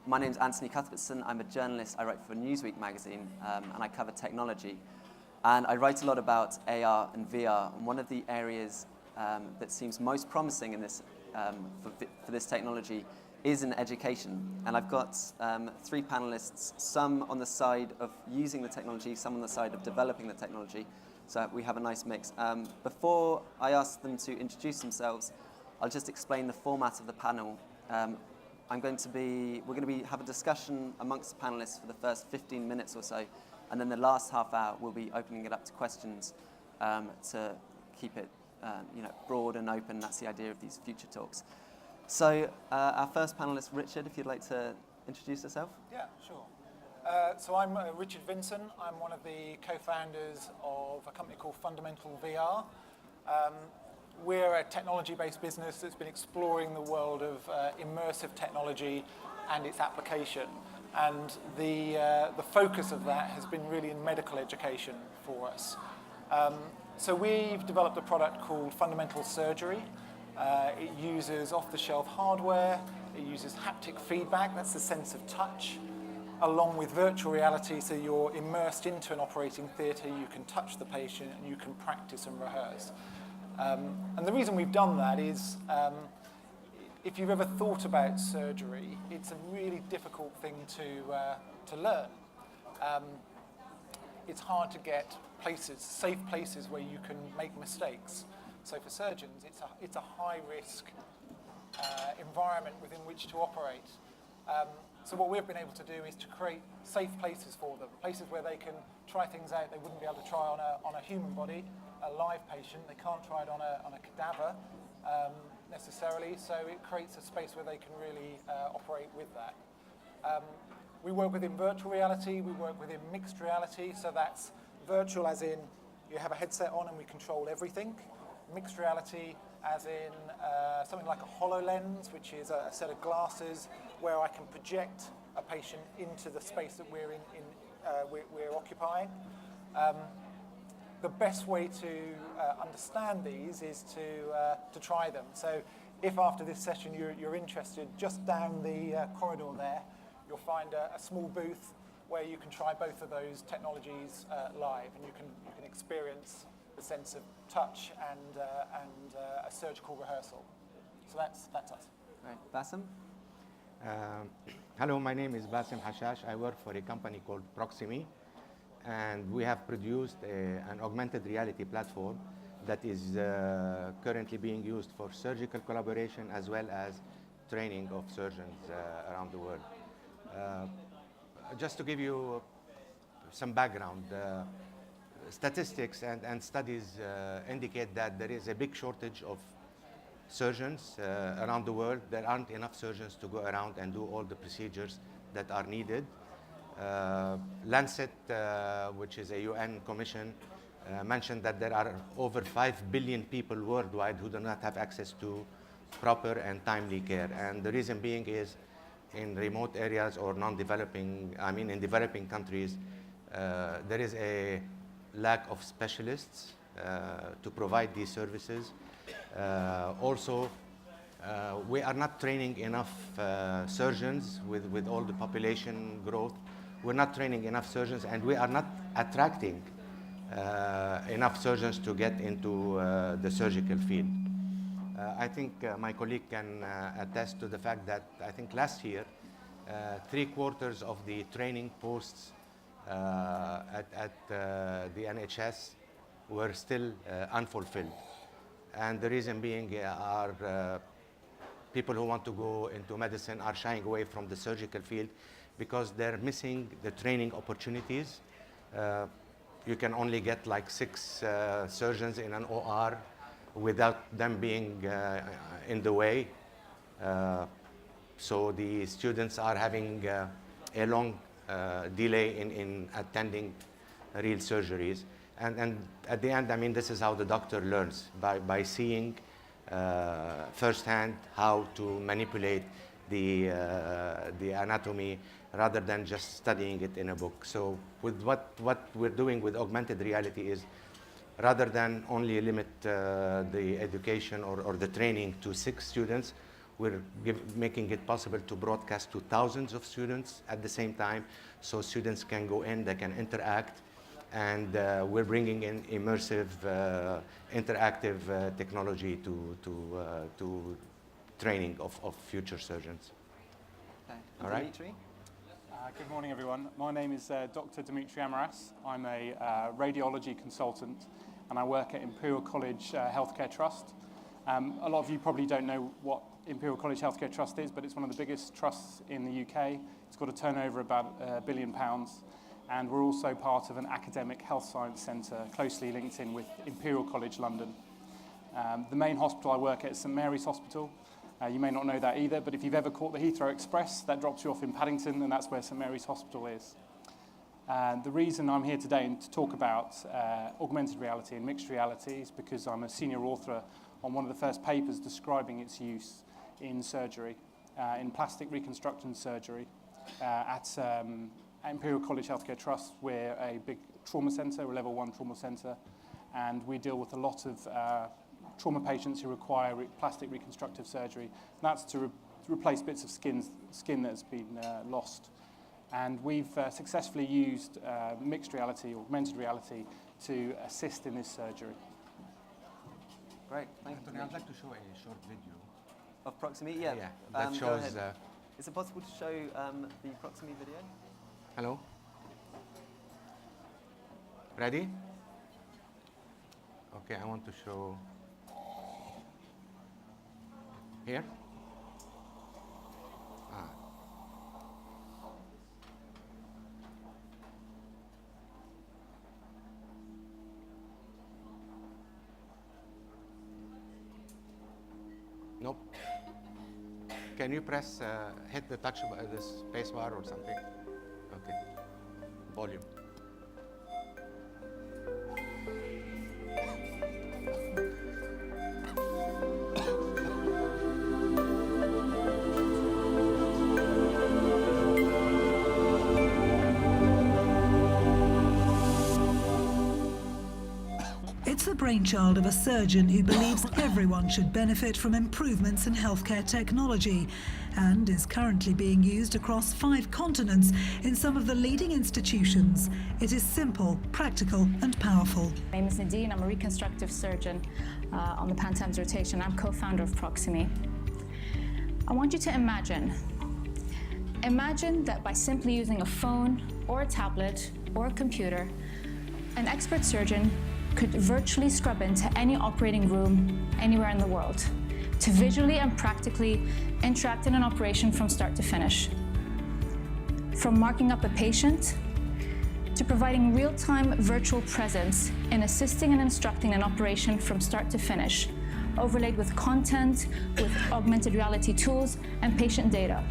My name's Anthony Cuthbertson. I'm a journalist. I write for Newsweek magazine, and I cover technology. And I write a lot about AR and VR. And one of the areas that seems most promising in this, for this technology is in education. And I've got three panelists, some on the side of using the technology, some on the side of developing the technology. So we have a nice mix. Before I ask them to introduce themselves, I'll just explain the format of the panel. We're going to have a discussion amongst the panelists for the first 15 minutes or so, and then the last half hour we'll be opening it up to questions to keep it broad and open. That's the idea of these future talks. So our first panelist, Richard, if you'd like to introduce yourself. Yeah, sure. So I'm Richard Vincent. I'm one of the co-founders of a company called Fundamental VR. We're a technology-based business that's been exploring the world of immersive technology and its application. And the focus of that has been really in medical education for us. So we've developed a product called Fundamental Surgery. It uses off-the-shelf hardware. It uses haptic feedback, that's the sense of touch, along with virtual reality, so you're immersed into an operating theatre, you can touch the patient, and you can practice and rehearse. And the reason we've done that is, if you've ever thought about surgery, it's a really difficult thing to learn. It's hard to get safe places where you can make mistakes. So for surgeons, it's a high-risk environment within which to operate. So what we've been able to do is to create safe places for them, places where they can try things out they wouldn't be able to try on a human body, a live patient. They can't try it on a cadaver necessarily, so it creates a space where they can really operate with that. We work within virtual reality, we work within mixed reality, so that's virtual as in you have a headset on and we control everything. Mixed reality as in something like a HoloLens, which is a set of glasses where I can project a patient into the space that we're occupying. The best way to understand these is to try them. So if after this session you're interested, just down the corridor there, you'll find a small booth where you can try both of those technologies live, and you can experience the sense of touch and a surgical rehearsal. So that's us. Right, Bassem? Hello, my name is Bassem Hashash. I work for a company called Proximi, and we have produced an augmented reality platform that is currently being used for surgical collaboration as well as training of surgeons around the world. Just to give you some background, statistics and studies indicate that there is a big shortage of surgeons around the world. There aren't enough surgeons to go around and do all the procedures that are needed. Lancet, which is a UN commission, mentioned that there are over 5 billion people worldwide who do not have access to proper and timely care. And the reason being is in remote areas or in developing countries, there is a lack of specialists to provide these services. Also, we are not training enough surgeons with all the population growth. We're not training enough surgeons, and we are not attracting enough surgeons to get into the surgical field. I think my colleague can attest to the fact that I think last year, 3/4 of the training posts at the NHS were still unfulfilled. And the reason being are people who want to go into medicine are shying away from the surgical field because they're missing the training opportunities. You can only get like 6 surgeons in an OR without them being in the way. So the students are having a long delay in attending real surgeries. And at the end, I mean, this is how the doctor learns, by seeing firsthand how to manipulate the anatomy rather than just studying it in a book. So with what we're doing with augmented reality is, rather than only limit the education or the training to 6 students, We're making it possible to broadcast to thousands of students at the same time, so students can go in, they can interact, and we're bringing in immersive, interactive technology to training of future surgeons. Okay. All right. Dimitri? Good morning, everyone. My name is Dr. Dimitri Amiras. I'm a radiology consultant, and I work at Imperial College Healthcare Trust. A lot of you probably don't know what Imperial College Healthcare Trust is, but it's one of the biggest trusts in the UK. It's got a turnover of about £1 billion, and we're also part of an academic health science centre closely linked in with Imperial College London. The main hospital I work at is St Mary's Hospital. You may not know that either, but if you've ever caught the Heathrow Express, that drops you off in Paddington, and that's where St Mary's Hospital is. The reason I'm here today to talk about augmented reality and mixed reality is because I'm a senior author on one of the first papers describing its use in surgery, in plastic reconstruction surgery at Imperial College Healthcare Trust. We're a big trauma centre, we're a level 1 trauma centre, and we deal with a lot of trauma patients who require plastic reconstructive surgery. And that's to replace bits of skin that has been lost. And we've successfully used mixed reality, augmented reality, to assist in this surgery. Great, thank you. Anthony, I'd like to show a short video. Of Proximie? Yeah. Yeah, that Go shows... ahead. Is it possible to show the Proximie video? Hello? Ready? Okay, I want to show... Here? Nope. Can you press, hit the touch, the space bar or something? Okay. Volume. It's the brainchild of a surgeon who believes everyone should benefit from improvements in healthcare technology and is currently being used across 5 continents in some of the leading institutions. It is simple, practical and powerful. My name is Nadine. I'm a reconstructive surgeon on the Pantams rotation. I'm co-founder of Proximie. I want you to imagine that by simply using a phone or a tablet or a computer, an expert surgeon could virtually scrub into any operating room anywhere in the world to visually and practically interact in an operation from start to finish. From marking up a patient to providing real-time virtual presence in assisting and instructing an operation from start to finish, overlaid with content, with augmented reality tools and patient data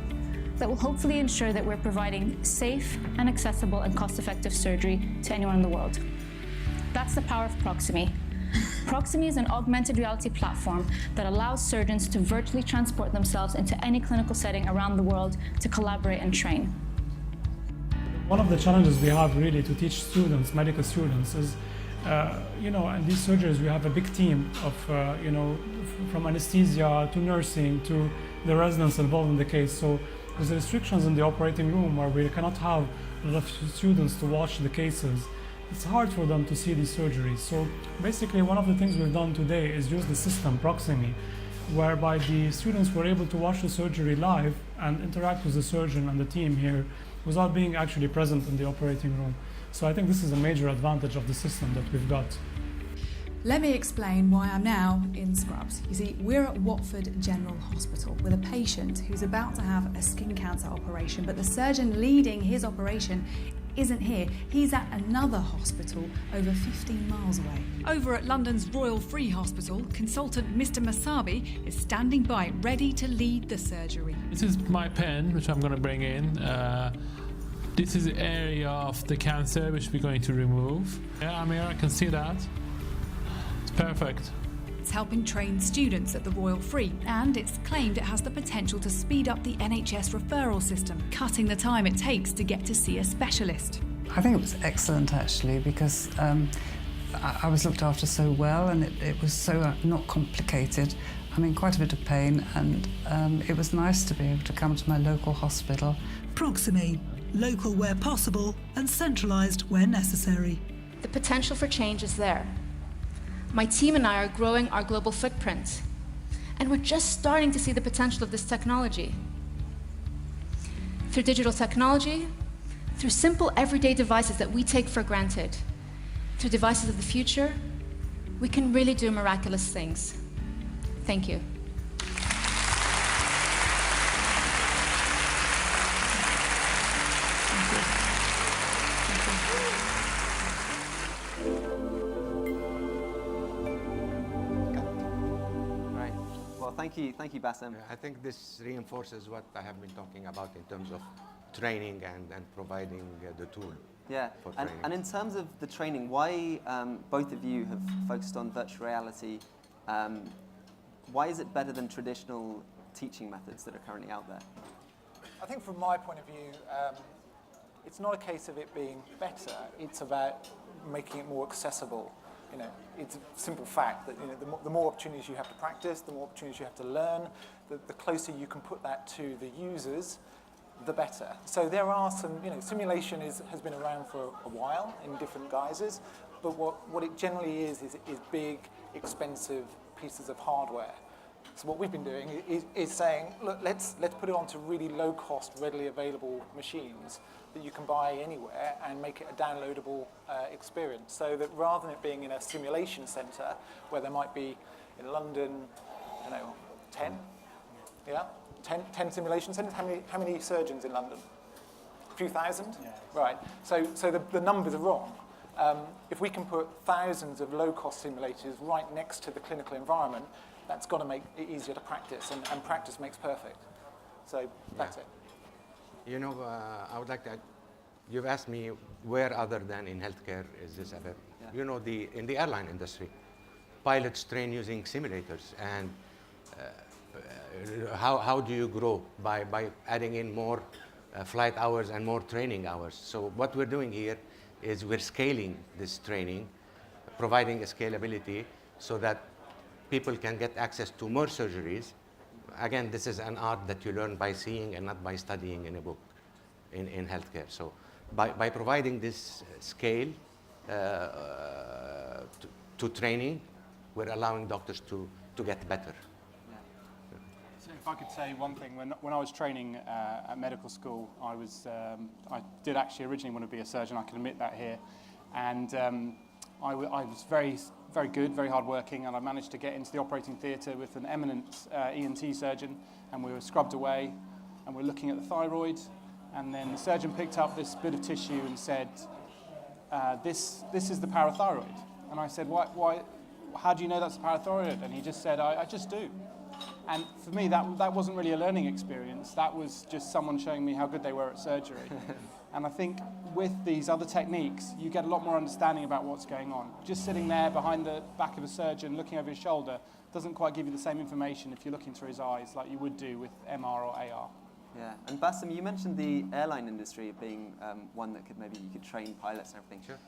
that will hopefully ensure that we're providing safe and accessible and cost-effective surgery to anyone in the world. That's the power of Proximie. Proximie is an augmented reality platform that allows surgeons to virtually transport themselves into any clinical setting around the world to collaborate and train. One of the challenges we have really to teach students, medical students, is, in these surgeries we have a big team of, from anesthesia to nursing to the residents involved in the case. So there's restrictions in the operating room where we cannot have a lot of students to watch the cases. It's hard for them to see these surgeries. So basically one of the things we've done today is use the system Proximie, whereby the students were able to watch the surgery live and interact with the surgeon and the team here without being actually present in the operating room. So I think this is a major advantage of the system that we've got. Let me explain why I'm now in scrubs. You see, we're at Watford General Hospital with a patient who's about to have a skin cancer operation, but the surgeon leading his operation isn't here. He's at another hospital over 15 miles away. Over at London's Royal Free Hospital, consultant Mr Masabi is standing by, ready to lead the surgery. This is my pen, which I'm going to bring in. This is the area of the cancer which we're going to remove. Yeah, Amira, I can see that. It's perfect. It's helping train students at the Royal Free, and it's claimed it has the potential to speed up the NHS referral system, cutting the time it takes to get to see a specialist. I think it was excellent actually, because I was looked after so well, and it was so not complicated, I'm in quite a bit of pain, and it was nice to be able to come to my local hospital. Proximate, local where possible and centralised where necessary. The potential for change is there. My team and I are growing our global footprint, and we're just starting to see the potential of this technology. Through digital technology, through simple everyday devices that we take for granted, through devices of the future, we can really do miraculous things. Thank you. Thank you, Bassem. I think this reinforces what I have been talking about in terms of training and providing the tool. Yeah, for training. And in terms of the training, why both of you have focused on virtual reality, why is it better than traditional teaching methods that are currently out there? I think from my point of view, it's not a case of it being better, it's about making it more accessible. You know, it's a simple fact that the more opportunities you have to practice, the more opportunities you have to learn, the closer you can put that to the users, the better. So there are some, simulation has been around for a while in different guises, but what it generally is big, expensive pieces of hardware. So what we've been doing is saying, look, let's put it onto really low-cost, readily available machines that you can buy anywhere and make it a downloadable experience. So that rather than it being in a simulation centre where there might be in London, 10, yeah, 10 simulation centres. How many surgeons in London? A few thousand, yeah. Right. So the numbers are wrong. If we can put thousands of low-cost simulators right next to the clinical environment, that's got to make it easier to practice, and practice makes perfect. So that's it. I would like to, you've asked me where other than in healthcare is this ever. Yeah. In the airline industry, pilots train using simulators, and how do you grow? By adding in more flight hours and more training hours. So what we're doing here is we're scaling this training, providing a scalability so that people can get access to more surgeries. Again, this is an art that you learn by seeing and not by studying in a book in healthcare. So by providing this scale to training, we're allowing doctors to get better. So if I could say one thing, when I was training at medical school, I did actually originally want to be a surgeon, I can admit that here. And I was very good, very hardworking, and I managed to get into the operating theatre with an eminent ENT surgeon, and we were scrubbed away, and we were looking at the thyroid, and then the surgeon picked up this bit of tissue and said, this is the parathyroid. And I said, why? How do you know that's the parathyroid? And he just said, I just do. And for me, that wasn't really a learning experience. That was just someone showing me how good they were at surgery. And I think with these other techniques, you get a lot more understanding about what's going on. Just sitting there behind the back of a surgeon, looking over his shoulder, doesn't quite give you the same information if you're looking through his eyes like you would do with MR or AR. Yeah, and Bassem, you mentioned the airline industry being one that you could train pilots and everything. Sure.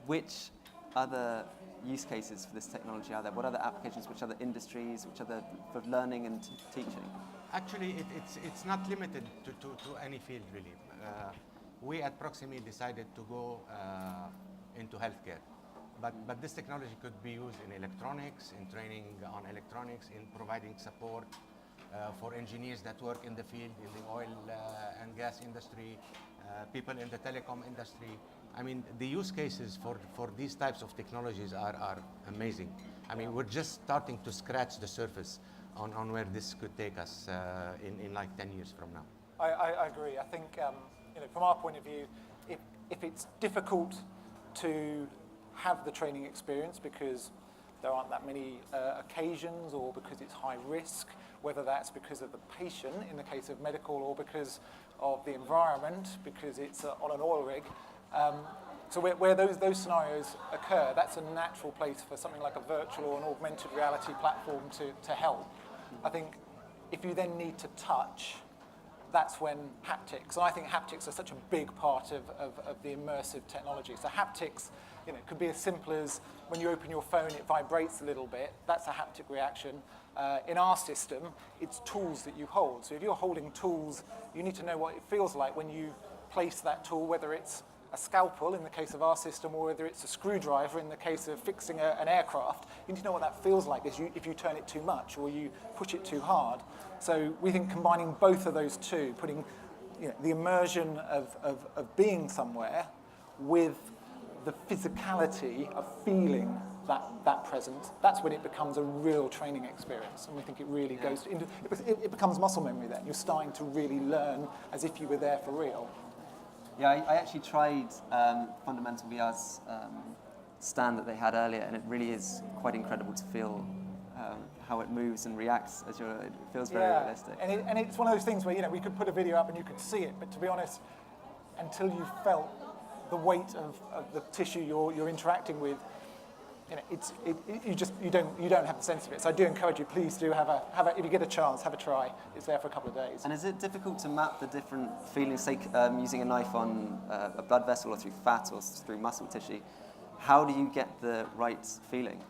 Which other use cases for this technology are there? What other applications, which other industries, which other for learning and teaching? Actually, it's not limited to any field, really. We at Proximi decided to go into healthcare. But this technology could be used in electronics, in training on electronics, in providing support for engineers that work in the field, in the oil and gas industry, people in the telecom industry. I mean, the use cases for these types of technologies are amazing. I mean, we're just starting to scratch the surface on where this could take us in like 10 years from now. I agree. I think, from our point of view, if it's difficult to have the training experience because there aren't that many occasions, or because it's high risk, whether that's because of the patient in the case of medical, or because of the environment, because it's on an oil rig. So where those scenarios occur, that's a natural place for something like a virtual or an augmented reality platform to help. I think if you then need to touch, that's when haptics, and I think haptics are such a big part of the immersive technology. So haptics, could be as simple as when you open your phone, it vibrates a little bit. That's a haptic reaction. In our system, it's tools that you hold. So if you're holding tools, you need to know what it feels like when you place that tool, whether it's a scalpel in the case of our system, or whether it's a screwdriver in the case of fixing an aircraft. You need to know what that feels like if you turn it too much or you push it too hard. So we think combining both of those two, putting the immersion of being somewhere with the physicality of feeling that presence, that's when it becomes a real training experience. And we think it really goes into, it becomes muscle memory then. You're starting to really learn as if you were there for real. Yeah, I actually tried Fundamental VR's stand that they had earlier, and it really is quite incredible to feel how it moves and reacts as it feels very realistic. And it's one of those things where we could put a video up and you could see it, but to be honest, until you've felt the weight of the tissue you're interacting with, you don't have the sense of it. So I do encourage you, please do have a if you get a chance, have a try. It's there for a couple of days. And is it difficult to map the different feelings, say using a knife on a blood vessel or through fat or through muscle tissue? How do you get the right feeling?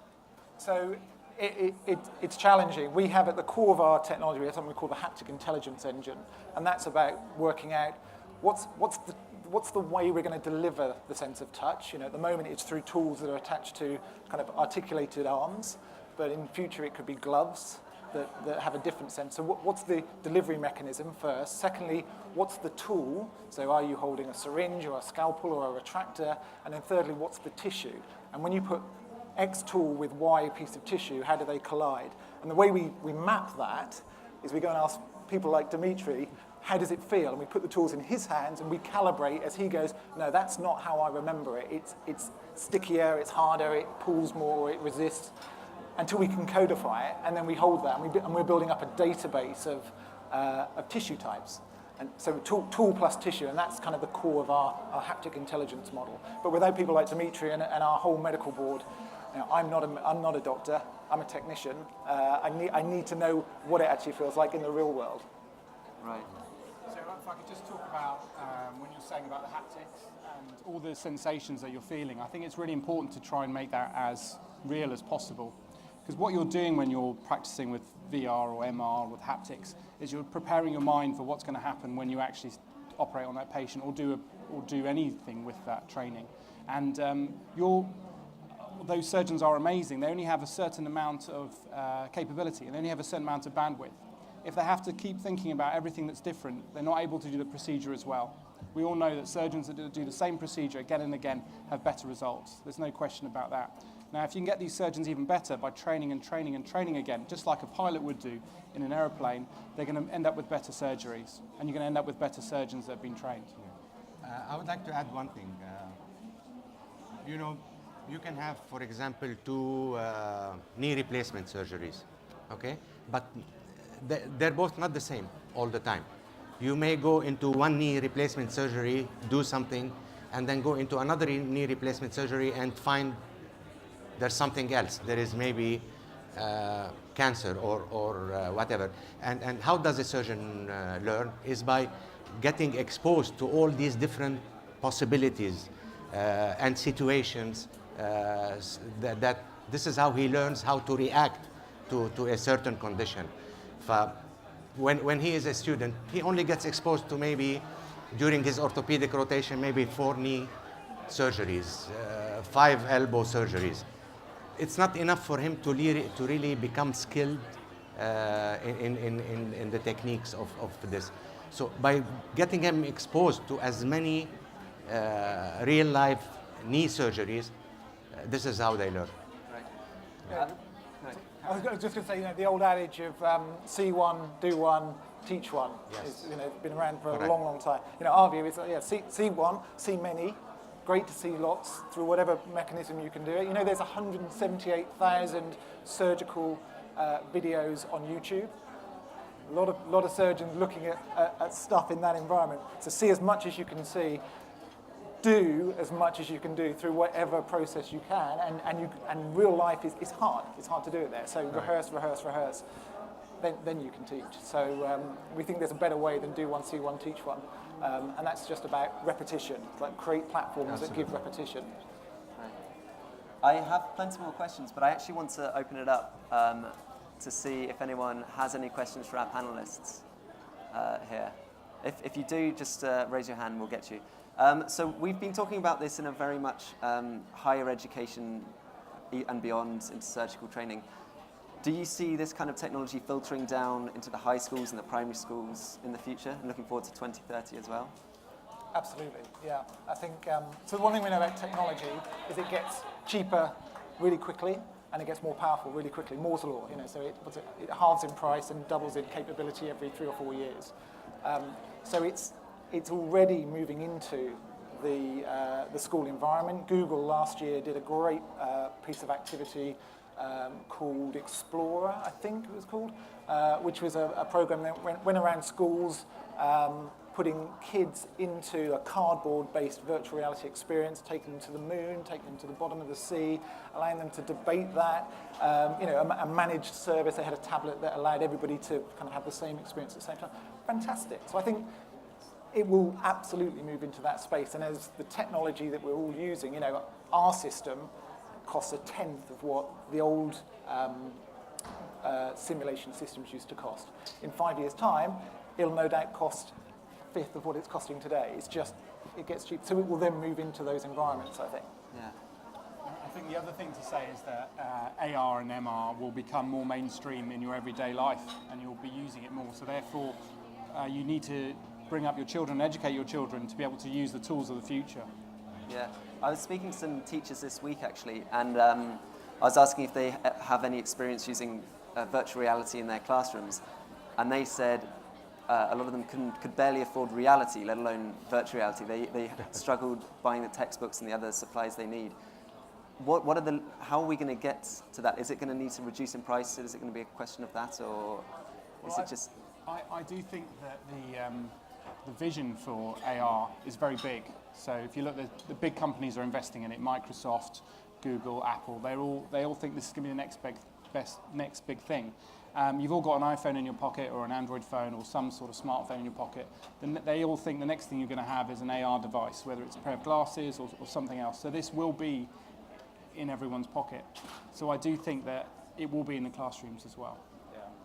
So it's challenging. We have at the core of our technology, we have something we call the Haptic Intelligence Engine, and that's about working out what's the way we're going to deliver the sense of touch. At the moment it's through tools that are attached to kind of articulated arms, but in future it could be gloves that have a different sense. So what's the delivery mechanism first? Secondly, what's the tool? So are you holding a syringe or a scalpel or a retractor? And then thirdly, what's the tissue? And when you put X tool with Y piece of tissue, how do they collide? And the way we map that is we go and ask people like Dimitri, how does it feel? And we put the tools in his hands and we calibrate as he goes, no, that's not how I remember it. It's stickier, it's harder, it pulls more, it resists, until we can codify it, and then we hold that, and we're building up a database of tissue types. And so tool plus tissue, and that's kind of the core of our haptic intelligence model. But without people like Dimitri and our whole medical board, I'm not a doctor, I'm a technician. I need to know what it actually feels like in the real world. Right. So if I could just talk about when you're saying about the haptics and all the sensations that you're feeling, I think it's really important to try and make that as real as possible. Because what you're doing when you're practicing with VR or MR with haptics is you're preparing your mind for what's going to happen when you actually operate on that patient or do anything with that training. And those surgeons are amazing. They only have a certain amount of capability, and they only have a certain amount of bandwidth. If they have to keep thinking about everything that's different, they're not able to do the procedure as well. We all know that surgeons that do the same procedure again and again have better results. There's no question about that. Now, if you can get these surgeons even better by training and training and training again, just like a pilot would do in an aeroplane, they're going to end up with better surgeries, and you're going to end up with better surgeons that have been trained. I would like to add one thing. You can have, for example, 2 knee replacement surgeries, okay? But they're both not the same all the time. You may go into one knee replacement surgery, do something, and then go into another knee replacement surgery and find there's something else. There is maybe cancer or whatever. And how does a surgeon learn? Is by getting exposed to all these different possibilities and situations. That this is how he learns how to react to a certain condition. When he is a student, he only gets exposed to maybe, during his orthopedic rotation, maybe 4 knee surgeries, 5 elbow surgeries. It's not enough for him to really become skilled in the techniques of this. So by getting him exposed to as many real-life knee surgeries, this is how they learn. Right. Yeah. I was just going to say, the old adage of see one, do one, teach one. Yes. Is, been around for Correct. a long, long time. Our view is see one, see many. Great to see lots through whatever mechanism you can do it. There's 178,000 surgical videos on YouTube. A lot of surgeons looking at stuff in that environment. So see as much as you can see. Do as much as you can do through whatever process you can, and real life is hard. It's hard to do it there. So rehearse. Then you can teach. So we think there's a better way than do one, see one, teach one, and that's just about repetition. Like create platforms that give repetition. Right. I have plenty more questions, but I actually want to open it up to see if anyone has any questions for our panelists here. If you do, just raise your hand and we'll get you. So we've been talking about this in a very much higher education and beyond into surgical training. Do you see this kind of technology filtering down into the high schools and the primary schools in the future, and looking forward to 2030 as well? Absolutely, yeah. I think, so one thing we know about technology is it gets cheaper really quickly and it gets more powerful really quickly. Moore's law, so it halves in price and doubles in capability every 3 or 4 years. So it's already moving into the school environment. Google last year did a great piece of activity called Explorer, I think it was called, which was a program that went around schools putting kids into a cardboard-based virtual reality experience, taking them to the moon, taking them to the bottom of the sea, allowing them to debate that. A managed service. They had a tablet that allowed everybody to kind of have the same experience at the same time. Fantastic. So I think it will absolutely move into that space. And as the technology that we're all using, our system costs 1/10 of what the old simulation systems used to cost. In 5 years' time, it'll no doubt cost 1/5 of what it's costing today. It's just, it gets cheap. So it will then move into those environments, I think. Yeah. I think the other thing to say is that AR and MR will become more mainstream in your everyday life, and you'll be using it more. So therefore, you need to bring up your children, educate your children to be able to use the tools of the future. Yeah, I was speaking to some teachers this week actually, and I was asking if they have any experience using virtual reality in their classrooms, and they said a lot of them could barely afford reality, let alone virtual reality. They struggled buying the textbooks and the other supplies they need. How are we going to get to that? Is it going to need to reduce in price? Is it going to be a question of that, or is it just? I do think that the vision for AR is very big. So if you look, the big companies are investing in it. Microsoft, Google, Apple. They all think this is going to be the next big thing. You've all got an iPhone in your pocket or an Android phone or some sort of smartphone in your pocket. Then they all think the next thing you're going to have is an AR device, whether it's a pair of glasses or something else. So this will be in everyone's pocket. So I do think that it will be in the classrooms as well.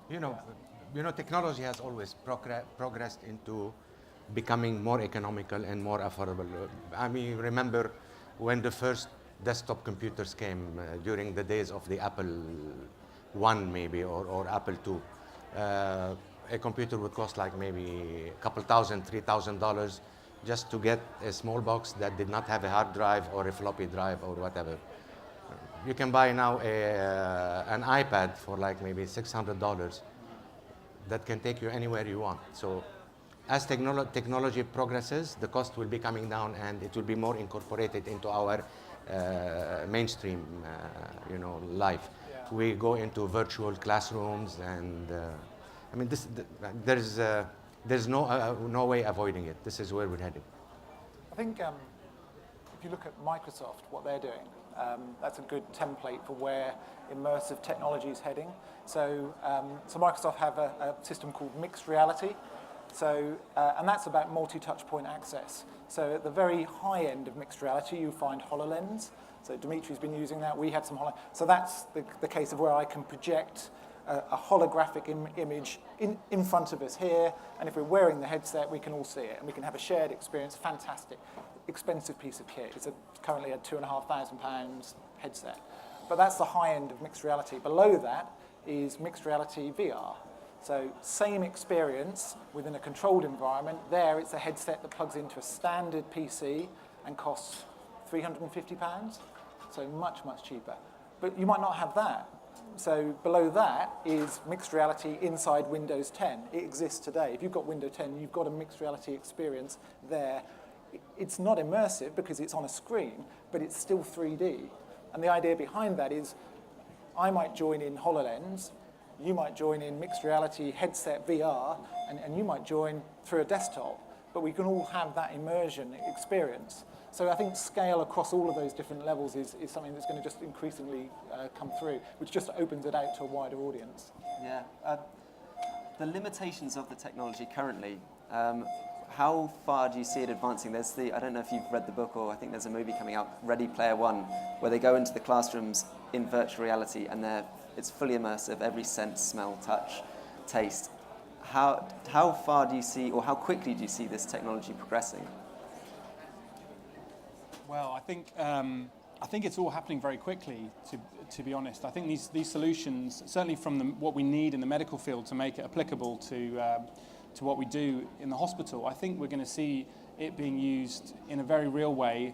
Yeah. Technology has always progressed into becoming more economical and more affordable. I mean, remember when the first desktop computers came during the days of the Apple I maybe, or Apple II. A computer would cost like maybe a couple $2,000, $3,000 just to get a small box that did not have a hard drive or a floppy drive or whatever. You can buy now an iPad for like maybe $600 that can take you anywhere you want. So as technology progresses, the cost will be coming down and it will be more incorporated into our mainstream life. Yeah. We go into virtual classrooms and there's no way avoiding it. This is where we're heading. I think if you look at Microsoft, what they're doing, that's a good template for where immersive technology is heading. So Microsoft have a system called mixed reality. So, and that's about multi-touch point access. So at the very high end of mixed reality, you find HoloLens. So Dimitri's been using that. We had some HoloLens. So that's the case of where I can project a holographic image in front of us here. And if we're wearing the headset, we can all see it. And we can have a shared experience. Fantastic. Expensive piece of kit. It's currently a £2,500 headset. But that's the high end of mixed reality. Below that is mixed reality VR. So same experience within a controlled environment. There, it's a headset that plugs into a standard PC and costs £350. So much, much cheaper. But you might not have that. So below that is mixed reality inside Windows 10. It exists today. If you've got Windows 10, you've got a mixed reality experience there. It's not immersive because it's on a screen, but it's still 3D. And the idea behind that is I might join in HoloLens, you might join in mixed reality headset VR, and you might join through a desktop, but we can all have that immersion experience. So I think scale across all of those different levels is something that's going to just increasingly come through, which just opens it out to a wider audience. Yeah. The limitations of the technology currently, how far do you see it advancing? There's I don't know if you've read the book, or I think there's a movie coming out, Ready Player One, where they go into the classrooms in virtual reality and it's fully immersive, every sense, smell, touch, taste. How far do you see, or how quickly do you see this technology progressing? Well, I think it's all happening very quickly, to be honest. I think these solutions, certainly from what we need in the medical field to make it applicable to what we do in the hospital, I think we're going to see it being used in a very real way,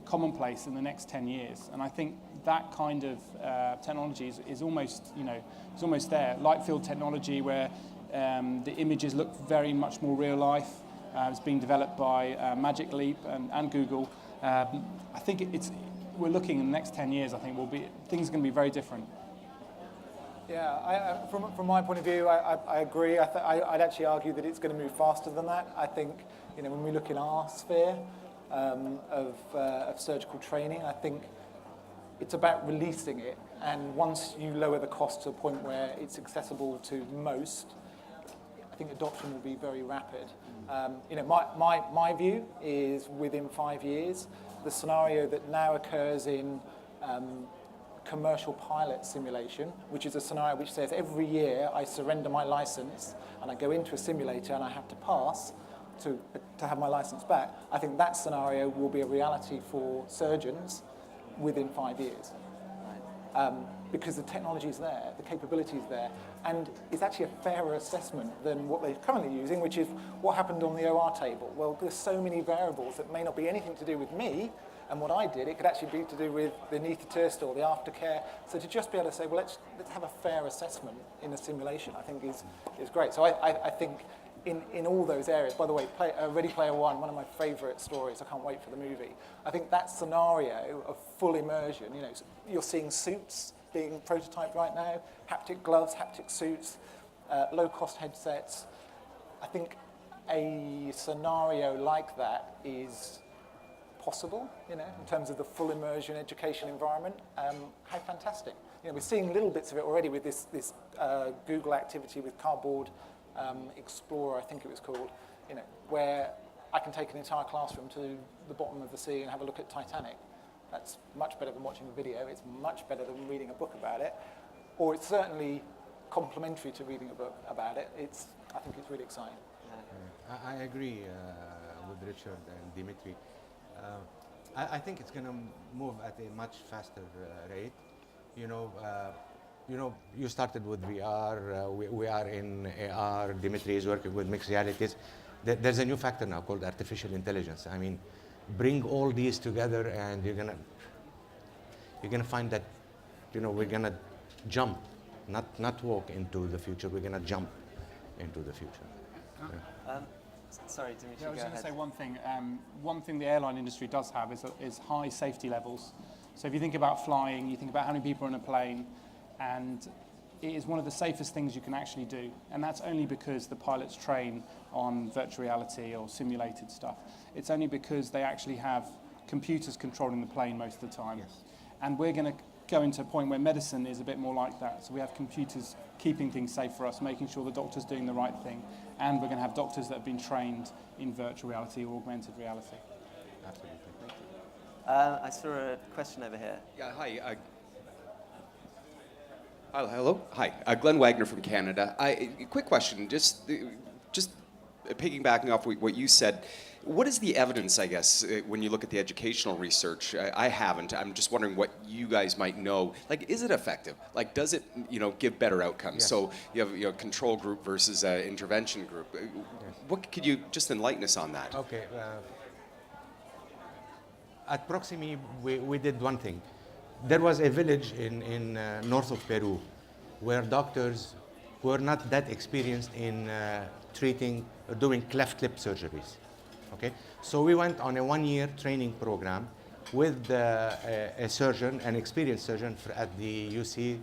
commonplace in the next 10 years. And I think that kind of technology is almost, it's almost there. Light field technology, where the images look very much more real life. It's being developed by Magic Leap and Google. I think we're looking in the next 10 years, I think things are going to be very different. Yeah, from my point of view, I agree. I'd actually argue that it's going to move faster than that. I think, when we look in our sphere of surgical training, I think it's about releasing it. And once you lower the cost to a point where it's accessible to most, I think adoption will be very rapid. My view is within 5 years, the scenario that now occurs in commercial pilot simulation, which is a scenario which says every year I surrender my license and I go into a simulator and I have to pass to have my license back. I think that scenario will be a reality for surgeons within 5 years. Because the technology is there, the capability is there, and it's actually a fairer assessment than what they're currently using, which is what happened on the OR table. Well, there's so many variables that may not be anything to do with me and what I did. It could actually be to do with the anaesthetist or the aftercare. So to just be able to say, well, let's have a fair assessment in a simulation, I think is great. So I think in all those areas, by the way, Ready Player One, one of my favourite stories, I can't wait for the movie. I think that scenario of full immersion, you're seeing suits being prototyped right now, haptic gloves, haptic suits, low-cost headsets. I think a scenario like that is possible, in terms of the full immersion education environment. How fantastic. We're seeing little bits of it already with this Google activity with Cardboard Explorer, I think it was called, where I can take an entire classroom to the bottom of the sea and have a look at Titanic. That's much better than watching a video. It's much better than reading a book about it. Or it's certainly complementary to reading a book about it. I think it's really exciting. I agree with Richard and Dimitri. I think it's going to move at a much faster rate. You started with VR. We are in AR. Dimitri is working with mixed realities. There's a new factor now called artificial intelligence. I mean, bring all these together, and you're gonna find that, we're gonna jump, not walk into the future. We're gonna jump into the future. Yeah. Sorry, Dimitri, I was going to say one thing. One thing the airline industry does have is high safety levels. So if you think about flying, you think about how many people are on a plane, and it is one of the safest things you can actually do. And that's only because the pilots train on virtual reality or simulated stuff. It's only because they actually have computers controlling the plane most of the time. Yes. And we're going to go into a point where medicine is a bit more like that. So we have computers keeping things safe for us, making sure the doctor's doing the right thing. And we're going to have doctors that have been trained in virtual reality or augmented reality. Absolutely. I saw a question over here. Yeah, hi. Hello. Hi. Glenn Wagner from Canada. Quick question, just piggybacking off what you said. What is the evidence, I guess, when you look at the educational research? I haven't. I'm just wondering what you guys might know. Like, is it effective? Like, does it, give better outcomes? Yes. So you have a control group versus an intervention group. Yes. What could you just enlighten us on that? Okay. At Proximi, we did one thing. There was a village in north of Peru where doctors were not that experienced in treating or doing cleft lip surgeries. Okay, so we went on a 1-year training program with a surgeon, an experienced surgeon at the UC,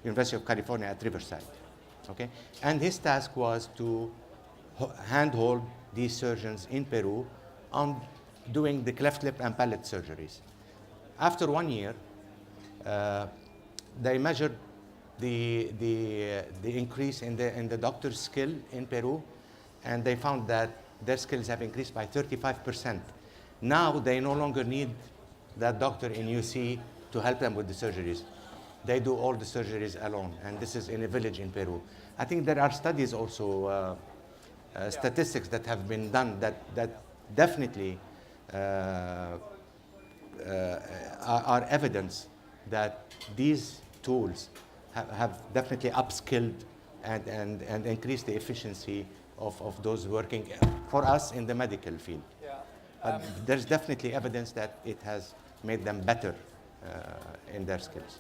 University of California at Riverside. Okay, and his task was to handhold these surgeons in Peru on doing the cleft lip and palate surgeries. After 1 year, they measured the increase in the doctor's skill in Peru, and they found that their skills have increased by 35%. Now they no longer need that doctor in UC to help them with the surgeries. They do all the surgeries alone, and this is in a village in Peru. I think there are studies also, statistics that have been done that definitely are evidence that these tools have definitely upskilled and increased the efficiency of those working for us in the medical field. There's definitely evidence that it has made them better in their skills.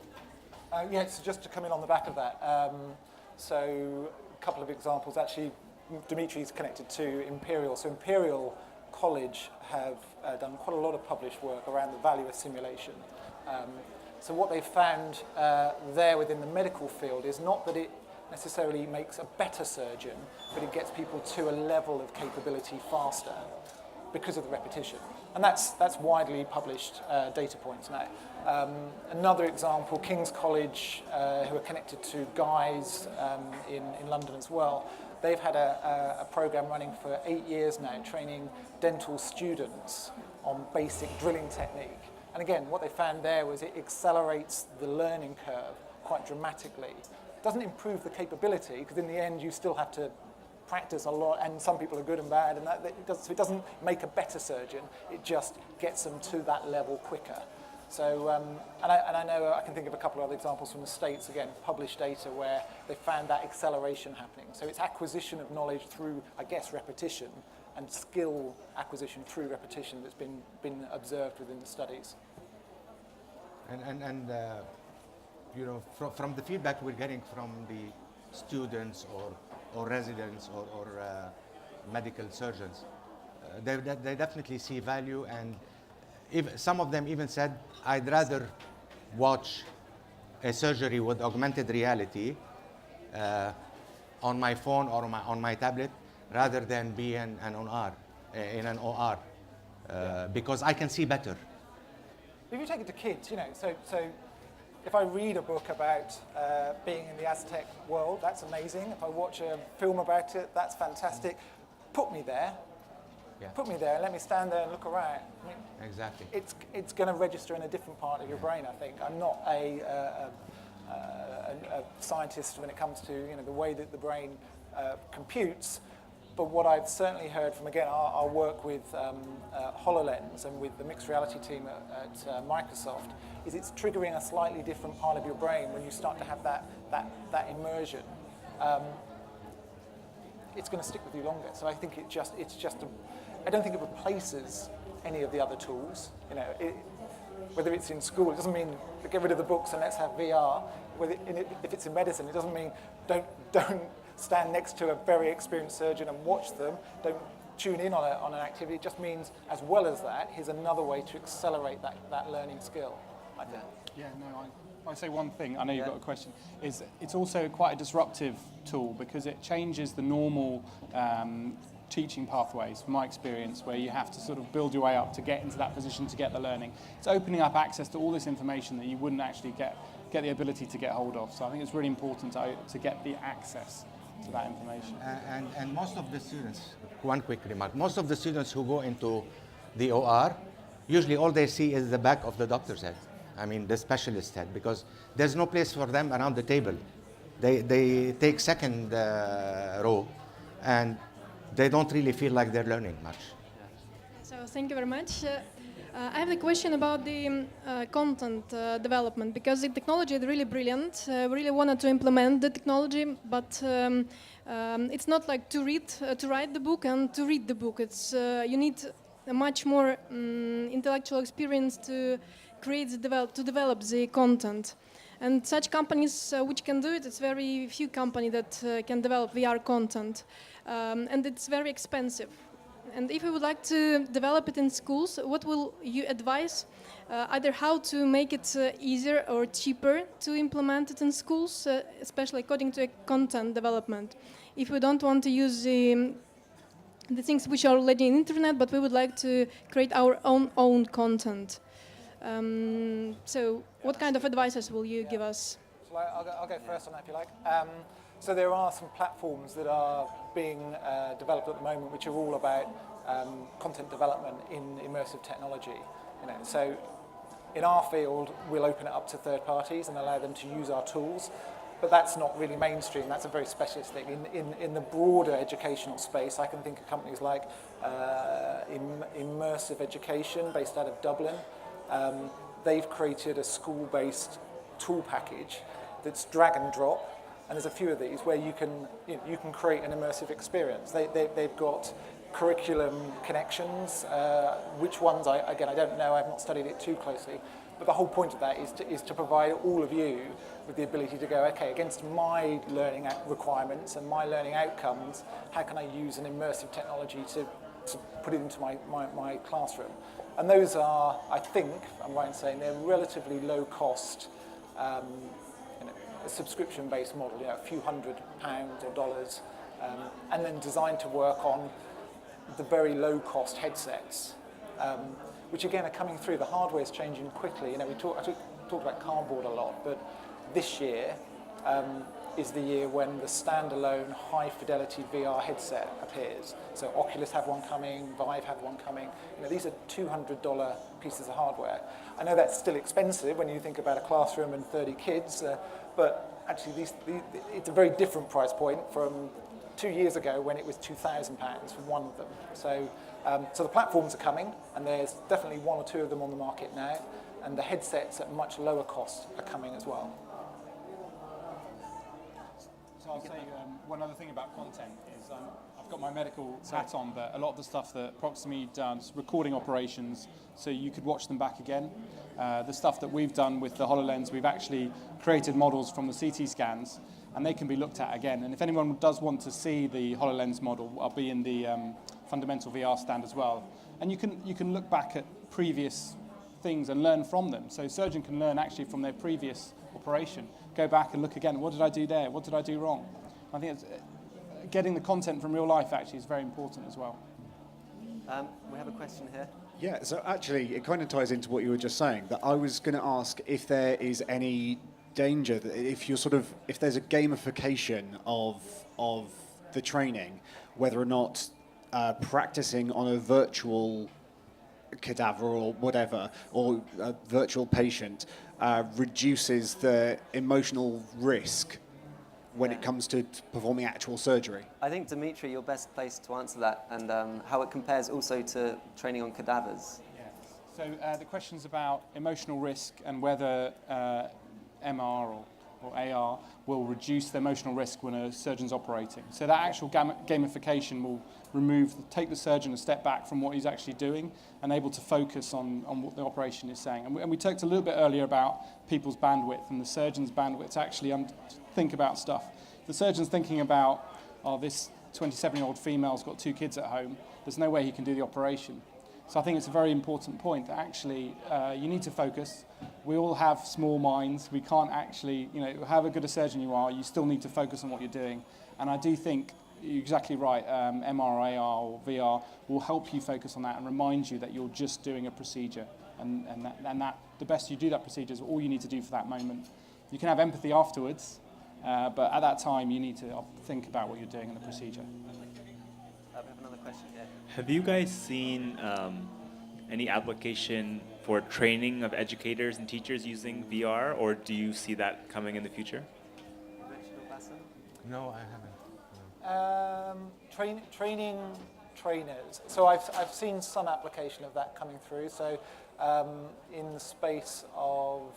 So just to come in on the back of that, so a couple of examples. Actually, Dimitri is connected to Imperial. So Imperial College have done quite a lot of published work around the value of simulation. So what they found there within the medical field is not that it necessarily makes a better surgeon, but it gets people to a level of capability faster because of the repetition. And that's widely published data points now. Another example, King's College, who are connected to Guy's in London as well, they've had a program running for 8 years now, training dental students on basic drilling technique. And again, what they found there was it accelerates the learning curve quite dramatically. It doesn't improve the capability, because in the end you still have to practice a lot, and some people are good and bad, and so it doesn't make a better surgeon, it just gets them to that level quicker. So, and I know I can think of a couple of other examples from the States, again, published data where they found that acceleration happening. So it's acquisition of knowledge through, I guess, repetition, and skill acquisition through repetition that's been observed within the studies. And you know, from the feedback we're getting from the students or residents or medical surgeons, they definitely see value, and some of them even said, I'd rather watch a surgery with augmented reality on my phone or on my tablet rather than be in an OR, because I can see better. If you take it to kids, you know, so if I read a book about being in the Aztec world, that's amazing. If I watch a film about it, that's fantastic. Put me there. Yeah. Put me there and let me stand there and look around. I mean, exactly. It's going to register in a different part of your brain, I think. I'm not a scientist when it comes to, you know, the way that the brain computes. But what I've certainly heard from, again, our work with HoloLens and with the mixed reality team at Microsoft is it's triggering a slightly different part of your brain when you start to have that immersion. It's going to stick with you longer. So I think I don't think it replaces any of the other tools. You know, whether it's in school, it doesn't mean get rid of the books and let's have VR. If it's in medicine, it doesn't mean don't stand next to a very experienced surgeon and watch them. Don't tune in on an activity. It just means, as well as that, here's another way to accelerate that learning skill, I think. Yeah, no, I say one thing, I know you've got a question, is it's also quite a disruptive tool because it changes the normal teaching pathways, from my experience, where you have to sort of build your way up to get into that position to get the learning. It's opening up access to all this information that you wouldn't actually get the ability to get hold of. So I think it's really important to get the access to that information. And most of the students, one quick remark, most of the students who go into the OR, usually all they see is the back of the doctor's head. I mean, the specialist head, because there's no place for them around the table. They take second row, and they don't really feel like they're learning much. So thank you very much. I have a question about the content development, because the technology is really brilliant. We really wanted to implement the technology, but it's not like to write the book and to read the book. It's you need a much more intellectual experience to develop the content. And such companies which can do it, it's very few companies that can develop VR content, and it's very expensive. And if you would like to develop it in schools, what will you advise? Either how to make it easier or cheaper to implement it in schools, especially according to content development. If we don't want to use the things which are already in internet, but we would like to create our own content. So what kind of advices will you give us? So I'll go first on that if you like. So there are some platforms that are being developed at the moment which are all about content development in immersive technology. So in our field, we'll open it up to third parties and allow them to use our tools, but that's not really mainstream. That's a very specialist thing. In the broader educational space, I can think of companies like Immersive Education, based out of Dublin. They've created a school-based tool package that's drag and drop, and there's a few of these where you can create an immersive experience. They've got curriculum connections. Which ones, I don't know. I've not studied it too closely. But the whole point of that is to provide all of you with the ability to go, okay, against my learning requirements and my learning outcomes, how can I use an immersive technology to put it into my classroom? And those are, I think, I'm right in saying, they're relatively low cost, a subscription-based model, a few £100 or dollars, and then designed to work on the very low-cost headsets, which again are coming through. The hardware is changing quickly. I talked about cardboard a lot, but this year is the year when the standalone high-fidelity VR headset appears. So Oculus have one coming, Vive have one coming. These are $200 pieces of hardware. I know that's still expensive when you think about a classroom and 30 kids, but actually it's a very different price point from 2 years ago when it was £2,000 for one of them. So the platforms are coming, and there's definitely one or two of them on the market now, and the headsets at much lower cost are coming as well. So I'll say one other thing about content is I've got my medical hat on, but a lot of the stuff that Proximity does, recording operations, so you could watch them back again. The stuff that we've done with the HoloLens, we've actually created models from the CT scans, and they can be looked at again. And if anyone does want to see the HoloLens model, I'll be in the fundamental VR stand as well. And you can look back at previous things and learn from them. So a surgeon can learn actually from their previous operation. Go back and look again. What did I do there? What did I do wrong? I think getting the content from real life actually is very important as well. We have a question here. Yeah, so actually it kind of ties into what you were just saying, that I was going to ask if there is any danger that if there's a gamification of the training, whether or not practicing on a virtual cadaver or whatever, or a virtual patient, reduces the emotional risk when it comes to performing actual surgery. I think, Dimitri, you're best placed to answer that, and how it compares also to training on cadavers. Yeah. So the question's about emotional risk and whether MR or AR will reduce the emotional risk when a surgeon's operating. So that actual gamification will take the surgeon a step back from what he's actually doing and able to focus on what the operation is saying. And we talked a little bit earlier about people's bandwidth and the surgeon's bandwidth to actually think about stuff. The surgeon's thinking about, this 27-year-old female's got 2 kids at home, there's no way he can do the operation. So I think it's a very important point that actually you need to focus. We all have small minds. We can't actually, however good a surgeon you are, you still need to focus on what you're doing. And I do think you're exactly right. MR, AR, or VR will help you focus on that and remind you that you're just doing a procedure. And that the best you do that procedure is all you need to do for that moment. You can have empathy afterwards, but at that time you need to think about what you're doing in the procedure. We have another question here. Have you guys seen any application for training of educators and teachers using VR, or do you see that coming in the future? Richard or Bassem? No, I haven't. Training trainers. So I've seen some application of that coming through. So in the space of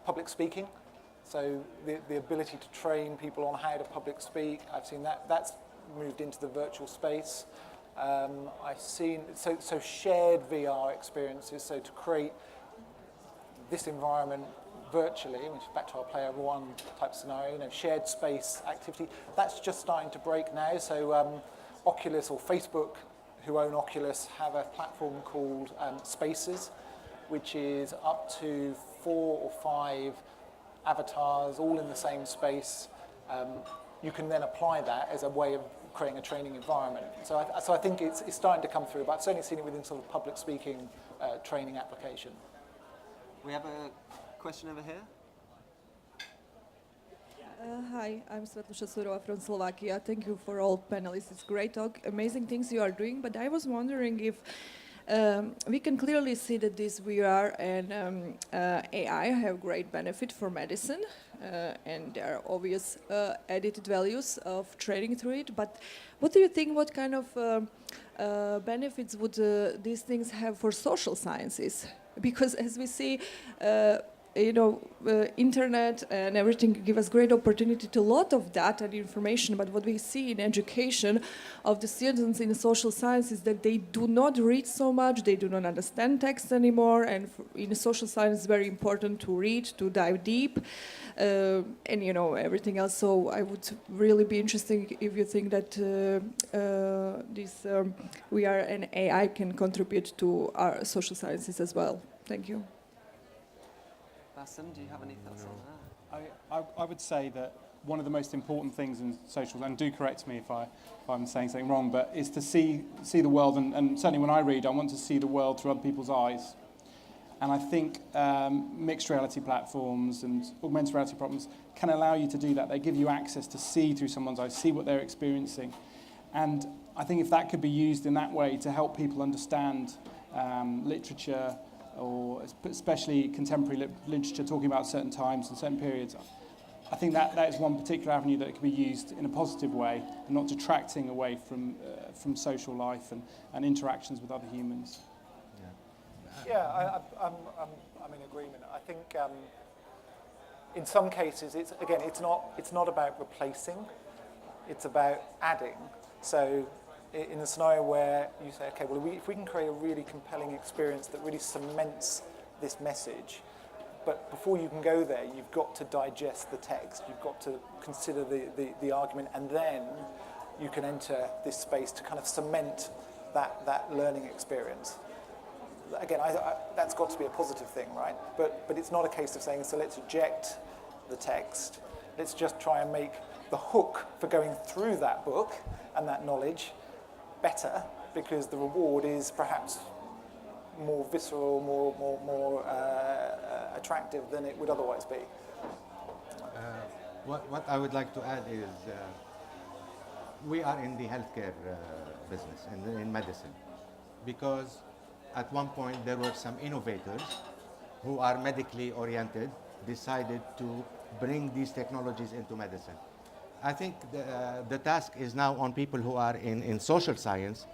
public speaking, so the ability to train people on how to public speak, I've seen that. That's moved into the virtual space. I've seen so shared VR experiences, so to create this environment virtually, which is back to our player one type scenario, shared space activity, that's just starting to break now. So Oculus or Facebook, who own Oculus, have a platform called Spaces, which is up to 4 or 5 avatars all in the same space. You can then apply that as a way of creating a training environment. So I think it's starting to come through, but I've certainly seen it within sort of public speaking training application. We have a question over here. Hi, I'm Svetluša Surova from Slovakia. Thank you for all panelists. It's great talk, amazing things you are doing. But I was wondering if we can clearly see that this VR and AI have great benefit for medicine, and there are obvious added values of training through it. But what do you think? What kind of benefits would these things have for social sciences? Because as we see, internet and everything give us great opportunity to a lot of data and information, but what we see in education of the students in social science is that they do not read so much, they do not understand text anymore, and in social science it's very important to read, to dive deep, and everything else. So I would really be interested if you think that this VR and AI can contribute to our social sciences as well. Thank you. Bassem, do you have any thoughts on that? I would say that one of the most important things in socials, and do correct me if I'm saying something wrong, but is to see the world, and certainly when I read, I want to see the world through other people's eyes. And I think mixed reality platforms and augmented reality problems can allow you to do that. They give you access to see through someone's eyes, see what they're experiencing. And I think if that could be used in that way to help people understand literature, or especially contemporary literature talking about certain times and certain periods, I think that is one particular avenue that can be used in a positive way and not detracting away from social life and interactions with other humans. Yeah, I'm in agreement. I think in some cases, it's not about replacing, it's about adding. So in a scenario where you say, okay, well, if we can create a really compelling experience that really cements this message, but before you can go there, you've got to digest the text, you've got to consider the argument, and then you can enter this space to kind of cement that learning experience. Again, that's got to be a positive thing, right? But it's not a case of saying, so let's eject the text, let's just try and make the hook for going through that book and that knowledge better, because the reward is perhaps more visceral, more attractive than it would otherwise be. What I would like to add is we are in the healthcare business and in medicine, because at one point there were some innovators who are medically oriented, decided to bring these technologies into medicine. I think the task is now on people who are in social science,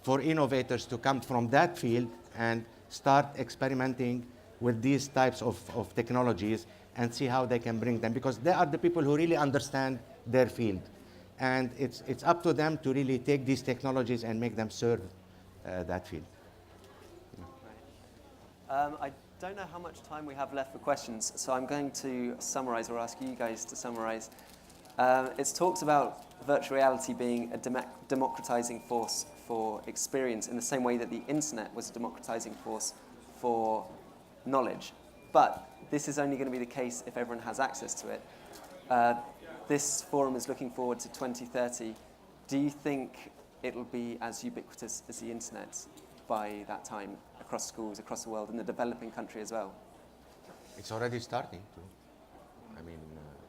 for innovators to come from that field and start experimenting with these types of technologies and see how they can bring them, because they are the people who really understand their field. And it's up to them to really take these technologies and make them serve that field. I don't know how much time we have left for questions, so I'm going to summarize, or ask you guys to summarize. It's talked about virtual reality being a democratizing force for experience in the same way that the internet was a democratizing force for knowledge. But this is only going to be the case if everyone has access to it. This forum is looking forward to 2030. Do you think it'll be as ubiquitous as the internet by that time, across schools, across the world, in the developing country as well? It's already starting to.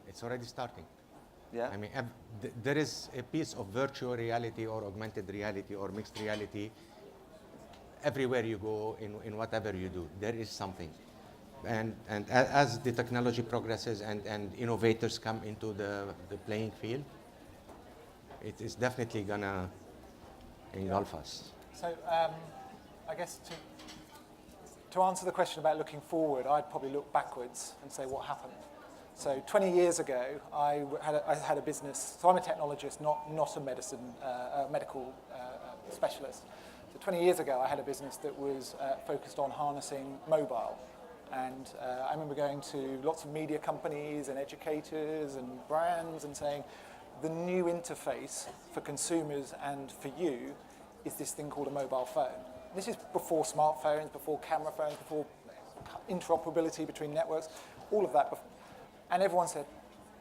It's already starting. Yeah. There is a piece of virtual reality or augmented reality or mixed reality everywhere you go, in whatever you do. There is something. And as the technology progresses and innovators come into the playing field, it is definitely going to engulf us. So I guess to answer the question about looking forward, I'd probably look backwards and say what happened. So 20 years ago, I had a business. So I'm a technologist, not a medical specialist. So 20 years ago, I had a business that was focused on harnessing mobile. And I remember going to lots of media companies and educators and brands and saying, the new interface for consumers and for you is this thing called a mobile phone. This is before smartphones, before camera phones, before interoperability between networks, all of that. And everyone said,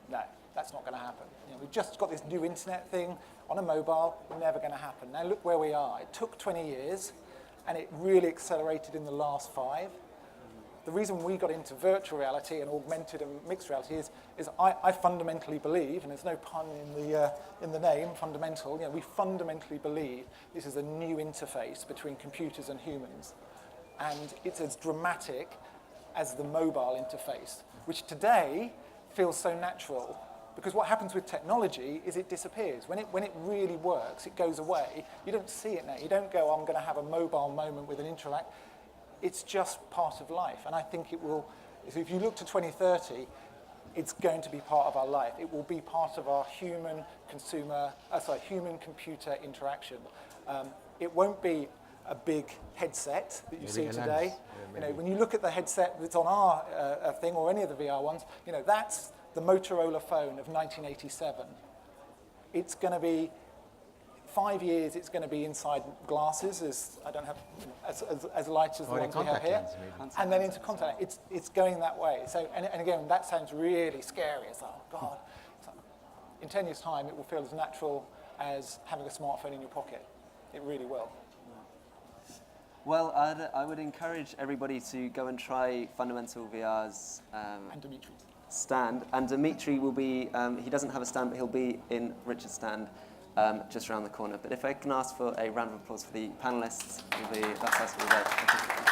no, that's not going to happen. We've just got this new internet thing on a mobile, never going to happen. Now look where we are. It took 20 years, and it really accelerated in the last 5. the reason we got into virtual reality and augmented and mixed reality is I fundamentally believe, and there's no pun in the name, fundamental, we fundamentally believe this is a new interface between computers and humans. And it's as dramatic as the mobile interface, which today feels so natural. Because what happens with technology is it disappears. When it really works, it goes away. You don't see it now. You don't go, I'm going to have a mobile moment with an interact. It's just part of life. And I think it will, so if you look to 2030, it's going to be part of our life. It will be part of our human-computer interaction. It won't be a big headset that you see today. When you look at the headset that's on our thing or any of the VR ones, that's the Motorola phone of 1987. It's going to be 5 years. It's going to be inside glasses, as light as the ones we have here, and then into contact. It's going that way. So, and again, that sounds really scary. It's like, oh God. In 10 years' time, it will feel as natural as having a smartphone in your pocket. It really will. Well, I would encourage everybody to go and try Fundamental VR's and Dimitri. Stand. And Dimitri will be, he doesn't have a stand, but he'll be in Richard's stand just around the corner. But if I can ask for a round of applause for the panelists, that's us for the day.